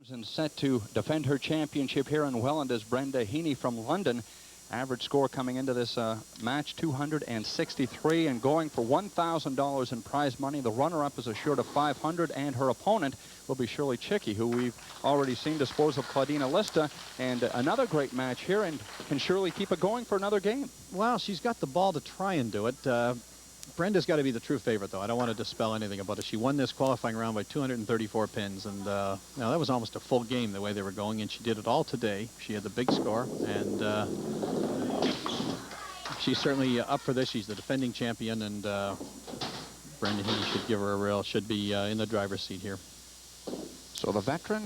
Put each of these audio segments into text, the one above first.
And set to defend her championship here in Welland is Brenda Heaney from London. Average score coming into this match, 263, and going for $1,000 in prize money. The runner-up is assured of $500, and her opponent will be Shirley Chiki, who we've already seen dispose of Claudina Lista. And another great match here, and can Shirley keep it going for another game? Well, she's got the ball to try and do it. Brenda's got to be the true favorite, though. I don't want to dispel anything about it. She won this qualifying round by 234 pins, and now that was almost a full game the way they were going, and she did it all today. She had the big score, and she's certainly up for this. She's the defending champion, and Brenda Heaney should give her a real, should be in the driver's seat here. So the veteran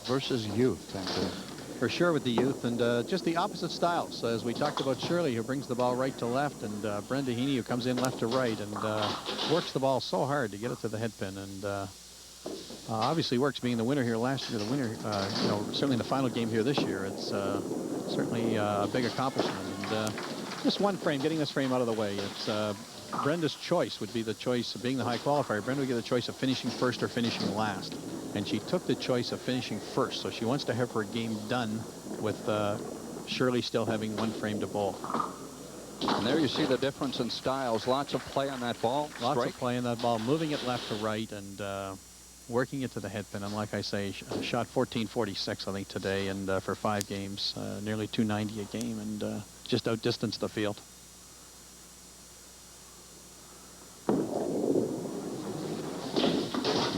versus youth. And for sure with the youth, and just the opposite styles. As we talked about Shirley, who brings the ball right to left, and Brenda Heaney, who comes in left to right, and works the ball so hard to get it to the head pin, and obviously works being the winner here last year, the winner, you know, certainly in the final game here this year. It's certainly a big accomplishment, and just one frame, getting this frame out of the way. It's Brenda's choice would be the choice of being the high qualifier. Brenda would get the choice of finishing first or finishing last. And she took the choice of finishing first, so she wants to have her game done with Shirley still having one frame to bowl. And there you see the difference in styles. Lots of play on that ball. Lots of play on that ball, moving it left to right and working it to the head pin. And like I say, shot 1446, I think, today, and for 5 games, nearly 290 a game, and just outdistanced the field.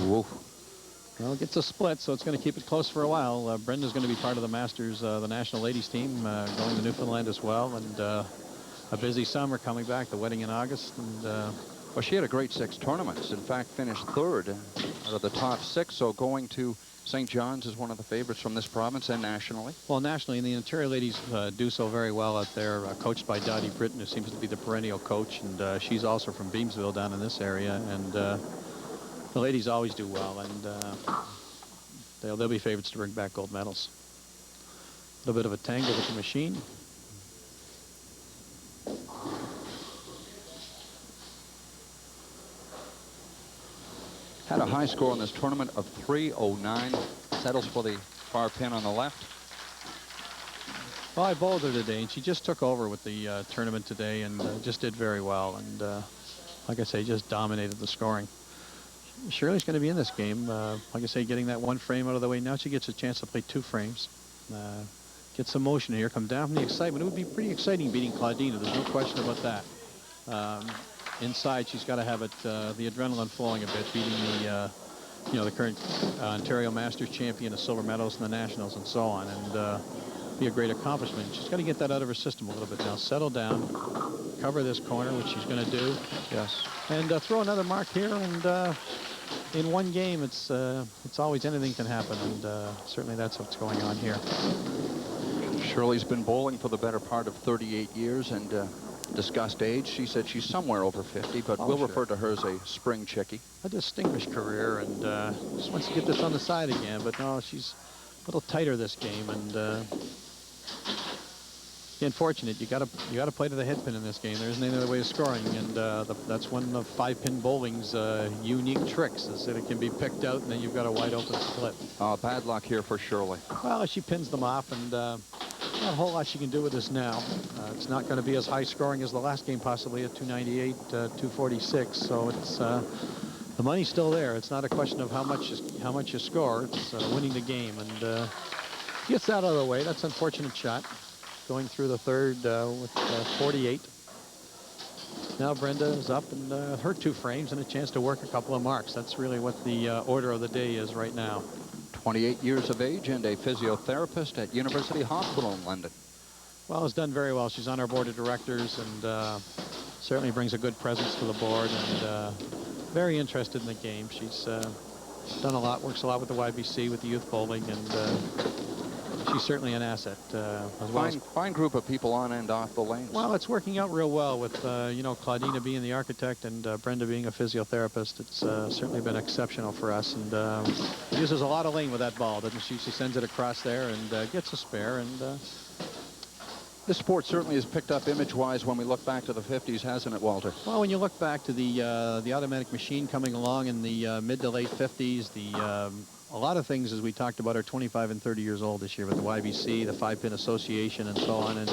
Whoa. Well, it gets a split, so it's going to keep it close for a while. Brenda's going to be part of the Masters, the national ladies team, going to Newfoundland as well, and a busy summer coming back, the wedding in August. And well, she had a great 6 tournaments. In fact, finished 3rd out of the top 6, so going to St. John's is one of the favorites from this province and nationally. Well, nationally, and the Ontario ladies do so very well out there, coached by Dottie Britton, who seems to be the perennial coach, and she's also from Beamsville down in this area, and the ladies always do well, and they'll be favorites to bring back gold medals. A little bit of a tangle with the machine. Had a high score in this tournament of 309. Settles for the far pin on the left. Well, I bowled her today, and she just took over with the tournament today, and just did very well, and like I say, just dominated the scoring. Shirley's going to be in this game. Like I say, getting that one frame out of the way. Now she gets a chance to play 2 frames. Get some motion here. Come down from the excitement. It would be pretty exciting beating Claudina. There's no question about that. Inside, she's got to have it, the adrenaline flowing a bit, beating the, you know, the current Ontario Masters champion, the silver medals and the nationals and so on. And be a great accomplishment. She's got to get that out of her system a little bit now. Settle down, cover this corner, which she's going to do. Yes. And throw another mark here, and in one game, it's always anything can happen, and certainly that's what's going on here. Shirley's been bowling for the better part of 38 years, and discussed age. She said she's somewhere over 50, but we'll refer to her as a spring chickie. A distinguished career, and just wants to get this on the side again, but no, she's a little tighter this game, and unfortunate. You got to play to the head pin in this game. There isn't any other way of scoring, and that's one of 5-pin bowling's unique tricks, is that it can be picked out, and then you've got a wide open split. Bad luck here for Shirley. Well, she pins them off, and not a whole lot she can do with this now. It's not going to be as high scoring as the last game, possibly at 298, 246. So it's the money's still there. It's not a question of how much you score. It's winning the game, and gets that out of the way. That's an unfortunate shot. Going through the 3rd with 48. Now Brenda is up, and her 2 frames and a chance to work a couple of marks. That's really what the order of the day is right now. 28 years of age and a physiotherapist at University Hospital in London. Well, has done very well. She's on our board of directors, and certainly brings a good presence to the board, and very interested in the game. She's done a lot, works a lot with the YBC, with the youth bowling, and she's certainly an asset. Fine group of people on and off the lanes. Well, it's working out real well with, you know, Claudina being the architect and Brenda being a physiotherapist. It's certainly been exceptional for us, and uses a lot of lane with that ball, doesn't she? She sends it across there and gets a spare, and this sport certainly has picked up image-wise when we look back to the 50s, hasn't it, Walter? Well, when you look back to the automatic machine coming along in the mid to late 50s, the a lot of things, as we talked about, are 25 and 30 years old this year with the YBC, the 5-Pin Association, and so on. And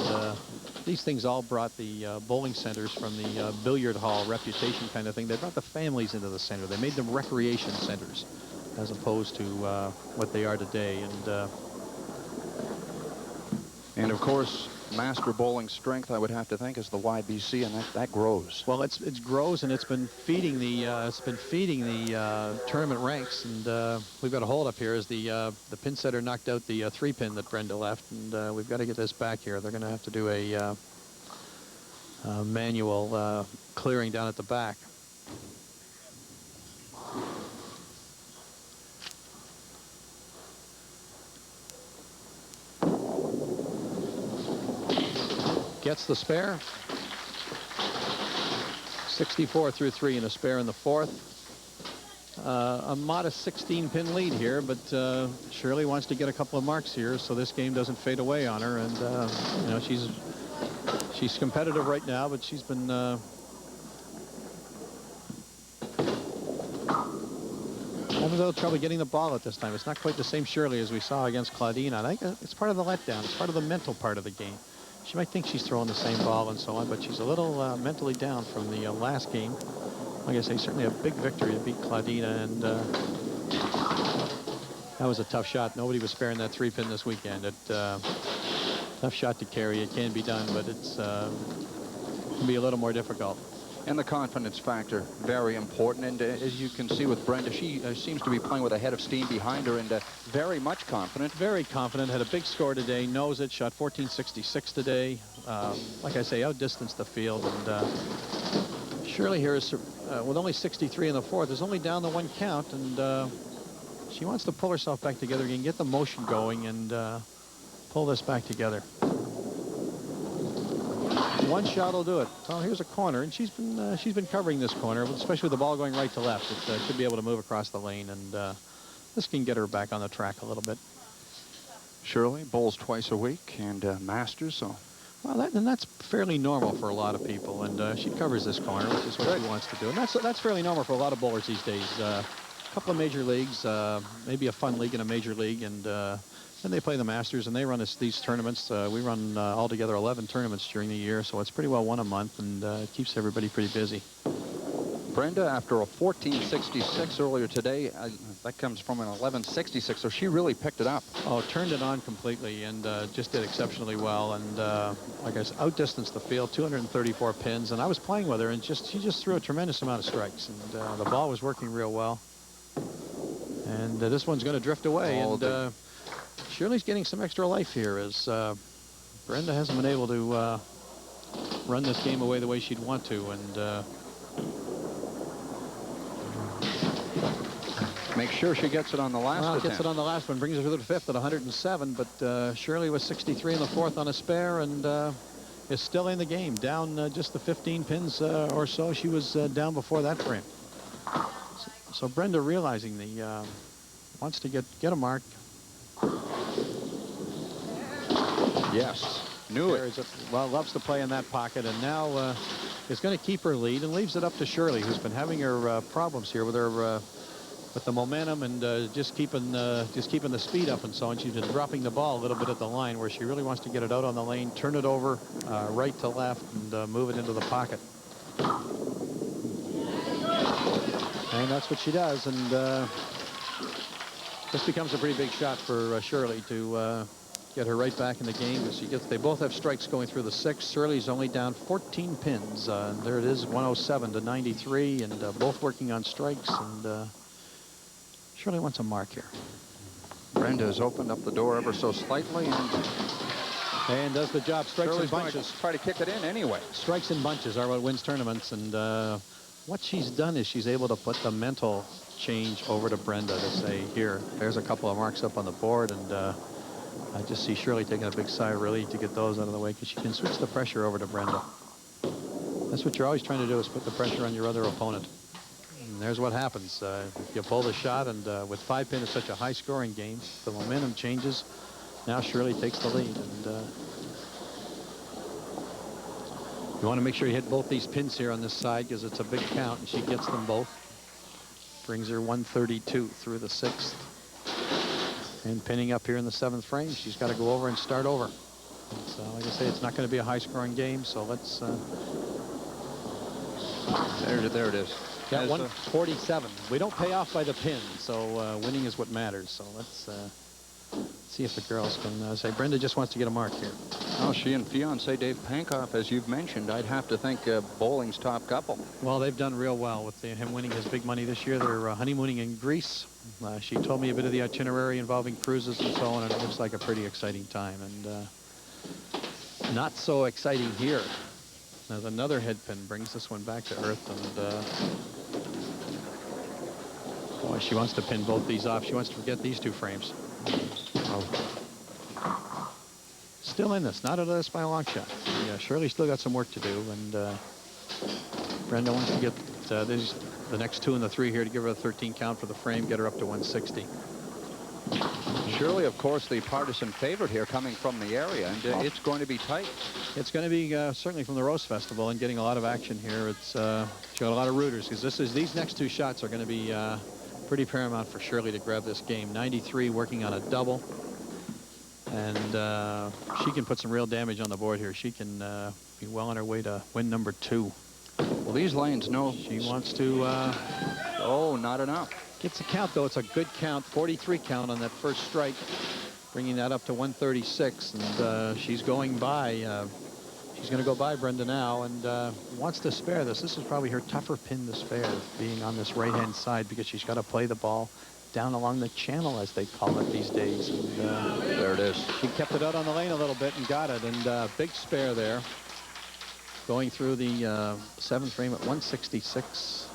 these things all brought the bowling centers from the billiard hall reputation kind of thing. They brought the families into the center. They made them recreation centers as opposed to what they are today. And of course, master bowling strength, I would have to think, is the YBC, and that grows. Well, it's grows, and it's been feeding the tournament ranks. And we've got a hold up here as the pin setter knocked out the 3-pin that Brenda left, and we've got to get this back here. They're going to have to do a manual clearing down at the back. Gets the spare. 64 through 3 and a spare in the 4th. A modest 16-pin lead here, but Shirley wants to get a couple of marks here so this game doesn't fade away on her. And you know, she's competitive right now, but she's been having a little trouble getting the ball at this time. It's not quite the same Shirley as we saw against Claudine. I think it's part of the letdown. It's part of the mental part of the game. She might think she's throwing the same ball and so on, but she's a little mentally down from the last game. Like I say, certainly a big victory to beat Claudina, and that was a tough shot. Nobody was sparing that 3-pin this weekend. Tough shot to carry. It can be done, but it's can be a little more difficult. And the confidence factor, very important. And as you can see with Brenda, she seems to be playing with a head of steam behind her, and very much confident. Very confident. Had a big score today. Knows it. Shot 1466 today. Like I say, outdistanced the field. And Shirley here is with only 63 in the 4th. Is only down the 1 count, and she wants to pull herself back together again, get the motion going, and pull this back together. One shot will do it. Well, here's a corner, and she's been covering this corner, especially with the ball going right to left. It should be able to move across the lane, and this can get her back on the track a little bit. Shirley bowls twice a week and masters, so. Well, that's fairly normal for a lot of people, and she covers this corner, which is what she wants to do, and that's fairly normal for a lot of bowlers these days. A couple of major leagues, maybe a fun league and a major league, and then they play the Masters, and they run these tournaments. We run altogether 11 tournaments during the year, so it's pretty well one a month, and it keeps everybody pretty busy. Brenda, after a 1466 earlier today, that comes from an 1166, so she really picked it up. Oh, turned it on completely, and just did exceptionally well, and like I said, outdistanced the field, 234 pins, and I was playing with her, and she just threw a tremendous amount of strikes, and the ball was working real well. And this one's going to drift away, and Shirley's getting some extra life here as Brenda hasn't been able to run this game away the way she'd want to, and make sure she gets it on the last attempt. Gets it on the last one, brings her to the 5th at 107, but Shirley was 63 in the 4th on a spare, and is still in the game, down just the 15 pins or so. She was down before that frame. So Brenda, realizing the wants to get a mark. Yes, knew it. Well, loves to play in that pocket, and now is going to keep her lead and leaves it up to Shirley, who's been having her problems here with her with the momentum and just keeping the speed up and so on. She's been dropping the ball a little bit at the line, where she really wants to get it out on the lane, turn it over right to left, and move it into the pocket. And that's what she does, and this becomes a pretty big shot for Shirley to get her right back in the game. As they both have strikes going through the 6th. Shirley's only down 14 pins. And there it is, 107 to 93, and both working on strikes. And Shirley wants a mark here. Brenda has opened up the door ever so slightly, and does the job. Strikes Shirley's in bunches. Try to kick it in anyway. Strikes in bunches are what wins tournaments, and what she's done is she's able to put the mental change over to Brenda to say, here, there's a couple of marks up on the board, and I just see Shirley taking a big sigh of relief to get those out of the way, because she can switch the pressure over to Brenda. That's what you're always trying to do, is put the pressure on your other opponent. And there's what happens. You pull the shot, and with 5-pin, it's such a high-scoring game. The momentum changes. Now Shirley takes the lead, and you want to make sure you hit both these pins here on this side, because it's a big count, and she gets them both. Brings her 132 through the 6th. And pinning up here in the 7th frame, she's got to go over and start over. So, like I say, it's not going to be a high-scoring game. So let's. There it is. Yeah, 147. We don't pay off by the pin, so winning is what matters. So let's see if the girls can say. Brenda just wants to get a mark here. Oh, she and fiance Dave Pankoff, as you've mentioned, I'd have to think bowling's top couple. Well, they've done real well with him winning his big money this year. They're honeymooning in Greece. She told me a bit of the itinerary involving cruises and so on, and it looks like a pretty exciting time. And not so exciting here. As another head pin brings this one back to earth, and boy, she wants to pin both these off. She wants to forget these 2 frames. Oh. Still in this, not out of this by a long shot. Yeah, Shirley still got some work to do, and Brenda wants to get the next 2 and the 3 here to give her a 13 count for the frame, get her up to 160. Shirley, of course, the partisan favorite here, coming from the area, and it's going to be tight. It's going to be certainly from the Rose Festival and getting a lot of action here. It's she got a lot of rooters, because these next 2 shots are going to be pretty paramount for Shirley to grab this game. 93 working on a double, and she can put some real damage on the board here. She can be well on her way to win number 2. Well, these lanes know she wants to. Oh, not enough. Gets a count, though. It's a good count, 43 count on that first strike, bringing that up to 136, and she's going by. She's going to go by Brenda now, and wants to spare this. This is probably her tougher pin to spare, being on this right-hand side, because she's got to play the ball down along the channel, as they call it these days. And, there it is. She kept it out on the lane a little bit and got it, and big spare there. Going through the 7th frame at 166.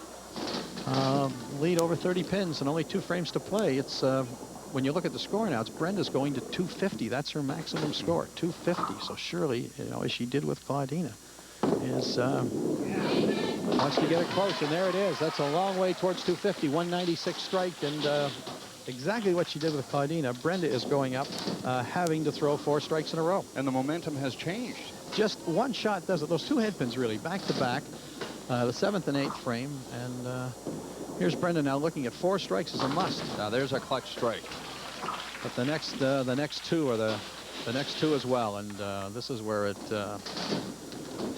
Lead over 30 pins and only 2 frames to play. It's when you look at the score now, it's Brenda's going to 250. That's her maximum score, 250. So Shirley, as she did with Claudina, is wants to get it close, and there it is. That's a long way towards 250. 196 strike, and exactly what she did with Claudina. Brenda is going up, having to throw 4 strikes in a row. And the momentum has changed. Just one shot does it. Those 2 head pins really back to back. The 7th and 8th frame, and here's Brenda now looking at 4 strikes as a must. Now there's a clutch strike. But the next 2 are the next 2 as well, and this is where it.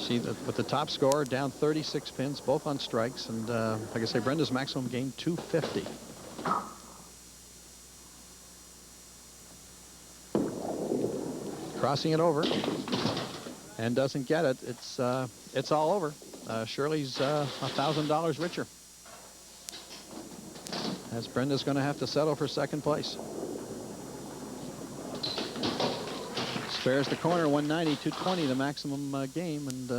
See, with the top score down 36 pins, both on strikes, and like I say, Brenda's maximum game 250. Crossing it over, and doesn't get it. It's all over. Shirley's $1,000 richer, as Brenda's going to have to settle for 2nd place. Spares the corner, 190, 220, the maximum game, and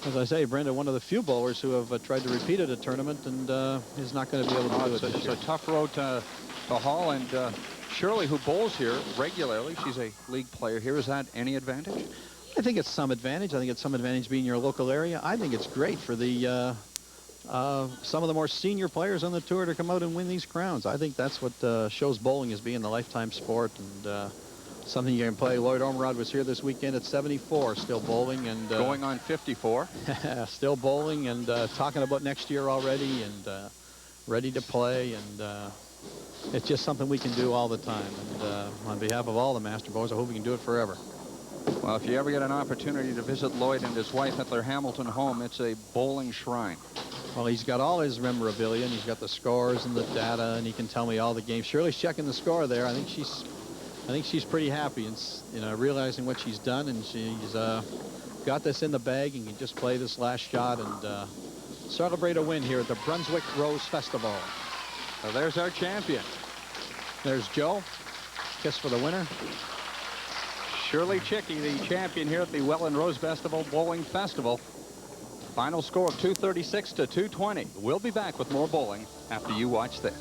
as I say, Brenda, one of the few bowlers who have tried to repeat at a tournament, and is not going to be able to do it this year. It's a tough road to haul, and Shirley, who bowls here regularly, she's a league player here. Is that any advantage? I think it's some advantage. I think it's some advantage being your local area. I think it's great for the some of the more senior players on the tour to come out and win these crowns. I think that's what shows bowling as being the lifetime sport, and something you can play. Lloyd Ormerod was here this weekend at 74, still bowling, and going on 54. Still bowling, and talking about next year already, and ready to play, and it's just something we can do all the time. And on behalf of all the master bowlers, I hope we can do it forever. Well, if you ever get an opportunity to visit Lloyd and his wife at their Hamilton home, it's a bowling shrine. Well, he's got all his memorabilia, and he's got the scores and the data, and he can tell me all the games. Shirley's checking the score there. I think she's pretty happy, and realizing what she's done, and she's got this in the bag, and can just play this last shot and celebrate a win here at the Brunswick Rose Festival. So there's our champion. There's Joe. Kiss for the winner. Shirley Chiki, the champion here at the Welland Rose Festival Bowling Festival. Final score of 236 to 220. We'll be back with more bowling after you watch this.